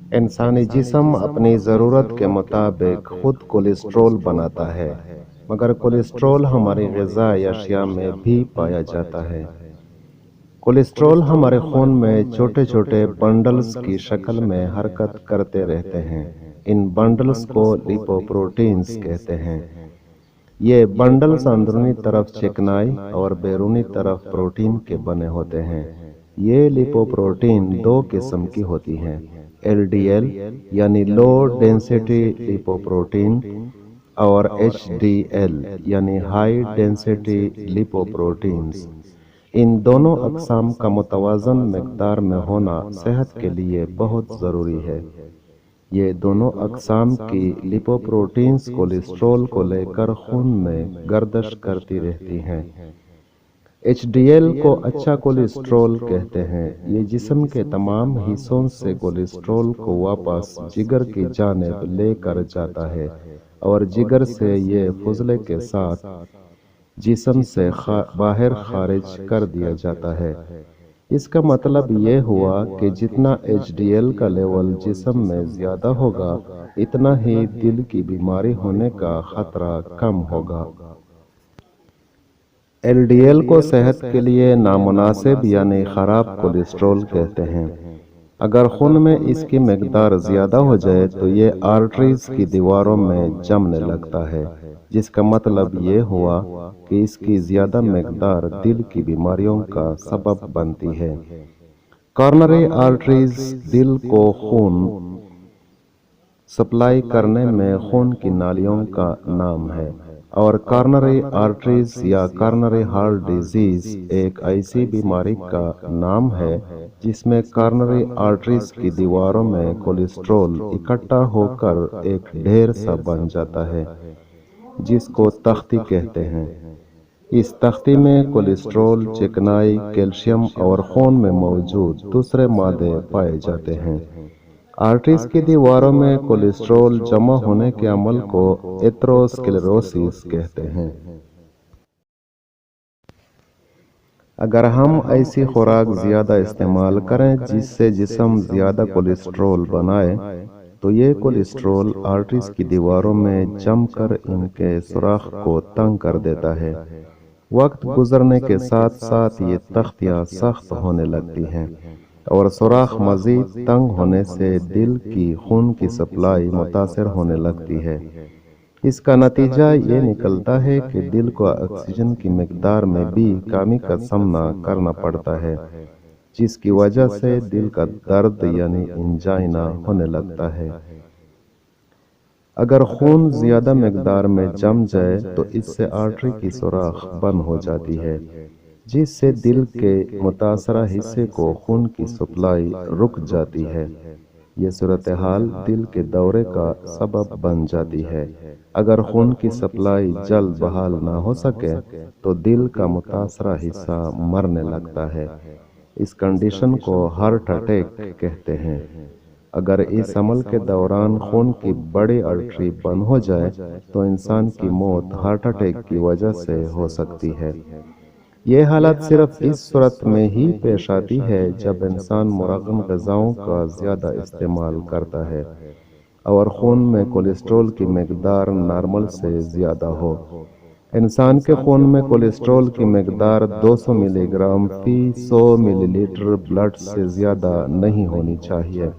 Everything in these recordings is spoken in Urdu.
انسانی جسم اپنی ضرورت کے مطابق خود کولیسٹرول بناتا ہے، مگر کولیسٹرول ہماری غذائی اشیاء میں بھی پایا جاتا ہے۔ کولیسٹرول ہمارے خون میں چھوٹے چھوٹے بنڈلز کی شکل میں حرکت کرتے رہتے ہیں۔ ان بنڈلز کو لیپوپروٹینز کہتے ہیں۔ یہ بنڈلز اندرونی طرف چکنائی اور بیرونی طرف پروٹین کے بنے ہوتے ہیں۔ یہ لیپوپروٹین دو قسم کی ہوتی ہیں: ایل ڈی ایل یعنی لو ڈینسٹی لیپوپروٹین اور ایچ ڈی ایل یعنی ہائی ڈینسٹی لیپوپروٹینز۔ ان دونوں اقسام کا متوازن مقدار میں ہونا صحت کے لیے بہت ضروری ہے۔ یہ دونوں اقسام کی لیپوپروٹینز کولیسٹرول کو لے کر خون میں گردش کرتی رہتی ہیں۔ ایچ ڈی ایل کو اچھا کولیسٹرول کہتے ہیں۔ یہ جسم کے تمام حصوں سے کولیسٹرول کو واپس جگر کی جانب لے کر جاتا ہے اور جگر سے یہ فضلے کے ساتھ جسم سے باہر خارج کر دیا جاتا ہے۔ اس کا مطلب یہ ہوا کہ جتنا ایچ ڈی ایل کا لیول جسم میں زیادہ ہوگا، اتنا ہی دل کی بیماری ہونے کا خطرہ کم ہوگا۔ ایل ڈی ایل کو صحت کے لیے نامناسب یعنی خراب کولیسٹرول کہتے ہیں۔ اگر خون میں اس کی مقدار زیادہ ہو جائے تو یہ آرٹریز کی دیواروں میں جمنے لگتا ہے، جس کا مطلب یہ ہوا کہ اس کی زیادہ مقدار دل کی بیماریوں کا سبب بنتی ہے۔ کارنری آرٹریز دل کو خون سپلائی کرنے میں خون کی نالیوں کا نام ہے، اور کارنری آرٹریز یا کارنری ہارٹ ڈیزیز ایک ایسی بیماری کا نام ہے جس میں کارنری آرٹریز کی دیواروں میں کولیسٹرول اکٹھا ہو کر ایک ڈھیر سا بن جاتا ہے، جس کو تختی کہتے ہیں۔ اس تختی میں کولیسٹرول، چکنائی، کیلشیم اور خون میں موجود دوسرے مادے پائے جاتے ہیں۔ آرٹریز کی دیواروں میں کولیسٹرول جمع ہونے کے عمل کو ایتھروسکلیروسس کہتے ہیں۔ اگر ہم ایسی خوراک زیادہ استعمال کریں جس سے جسم زیادہ کولیسٹرول بنائے تو یہ کولیسٹرول آرٹریز کی دیواروں میں جم کر ان کے سوراخ کو تنگ کر دیتا ہے۔ وقت گزرنے کے ساتھ ساتھ یہ تختیاں سخت ہونے لگتی ہیں اور سوراخ مزید تنگ ہونے سے دل کی خون کی سپلائی متاثر ہونے لگتی ہے۔ اس کا نتیجہ یہ نکلتا ہے کہ دل کو آکسیجن کی مقدار میں بھی کمی کا سامنا کرنا پڑتا ہے، جس کی وجہ سے دل کا درد یعنی انجائنا ہونے لگتا ہے۔ اگر خون زیادہ مقدار میں جم جائے تو اس سے آرٹری کی سوراخ بند ہو جاتی ہے، جس سے دل کے متاثرہ حصے کو خون کی سپلائی رک جاتی ہے۔ یہ صورتحال دل کے دورے کا سبب بن جاتی ہے۔ اگر خون کی سپلائی جلد بحال نہ ہو سکے تو دل کا متاثرہ حصہ مرنے لگتا ہے۔ اس کنڈیشن کو ہارٹ اٹیک کہتے ہیں۔ اگر اس عمل کے دوران خون کی بڑی آرٹری بند ہو جائے تو انسان کی موت ہارٹ اٹیک کی وجہ سے ہو سکتی ہے۔ یہ حالت صرف اس صورت میں ہی پیش آتی ہے جب انسان مرغن غذاؤں کا زیادہ استعمال کرتا ہے اور خون میں کولیسٹرول کی مقدار نارمل سے زیادہ ہو۔ انسان کے خون میں کولیسٹرول کی مقدار 200 ملی گرام فی 100 ملی لیٹر بلڈ سے زیادہ نہیں ہونی چاہیے،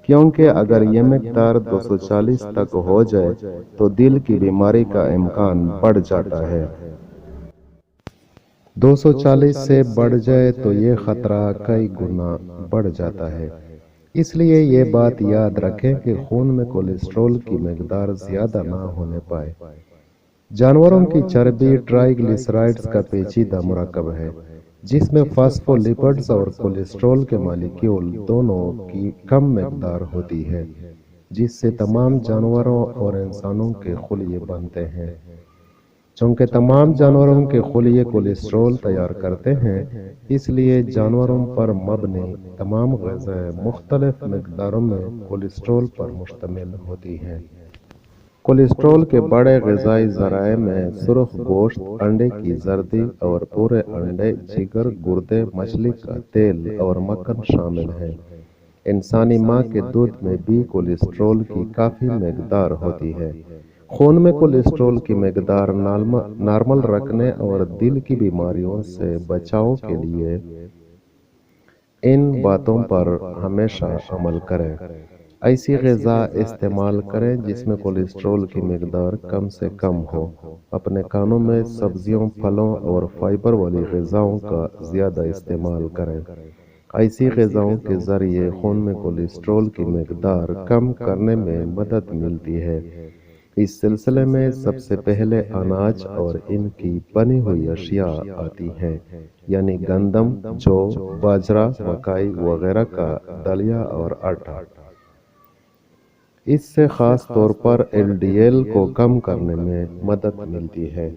کیونکہ اگر یہ مقدار 240 تک ہو جائے تو دل کی بیماری کا امکان بڑھ جاتا ہے۔ 240 سے بڑھ جائے تو یہ خطرہ کئی گنا بڑھ جاتا ہے۔ اس لیے یہ بات یاد رکھیں کہ خون میں کولیسٹرول کی مقدار زیادہ نہ ہونے پائے۔ جانوروں کی چربی ٹرائیگلیسرائڈز کا پیچیدہ مرکب ہے، جس میں فاسفولیپڈز اور کولیسٹرول کے مالیکیول دونوں کی کم مقدار ہوتی ہے، جس سے تمام جانوروں اور انسانوں کے خلیے بنتے ہیں۔ چونکہ تمام جانوروں کے خلیے کولیسٹرول تیار کرتے ہیں، اس لیے جانوروں پر مبنی تمام غذائیں مختلف مقداروں میں کولیسٹرول پر مشتمل ہوتی ہیں۔ کولیسٹرول کے بڑے غذائی ذرائع میں سرخ گوشت، انڈے کی زردی اور پورے انڈے، جگر، گردے، مچھلی کا تیل اور مکھن شامل ہیں۔ انسانی ماں کے دودھ میں بھی کولیسٹرول کی کافی مقدار ہوتی ہے۔ خون میں کولیسٹرول کی مقدار نارمل رکھنے اور دل کی بیماریوں سے بچاؤ کے لیے ان باتوں پر ہمیشہ عمل کریں۔ ایسی غذا استعمال کریں جس میں کولیسٹرول کی مقدار کم سے کم ہو۔ اپنے کھانوں میں سبزیوں، پھلوں اور فائبر والی غذاؤں کا زیادہ استعمال کریں۔ ایسی غذاؤں کے ذریعے خون میں کولیسٹرول کی مقدار کم کرنے میں مدد ملتی ہے۔ اس سلسلے میں سب سے پہلے اناج اور ان کی بنی ہوئی اشیاء آتی ہیں، یعنی گندم، جو، باجرہ، مکئی وغیرہ کا دلیہ اور آٹا۔ اس سے خاص طور پر LDL کو کم کرنے میں مدد ملتی ہے۔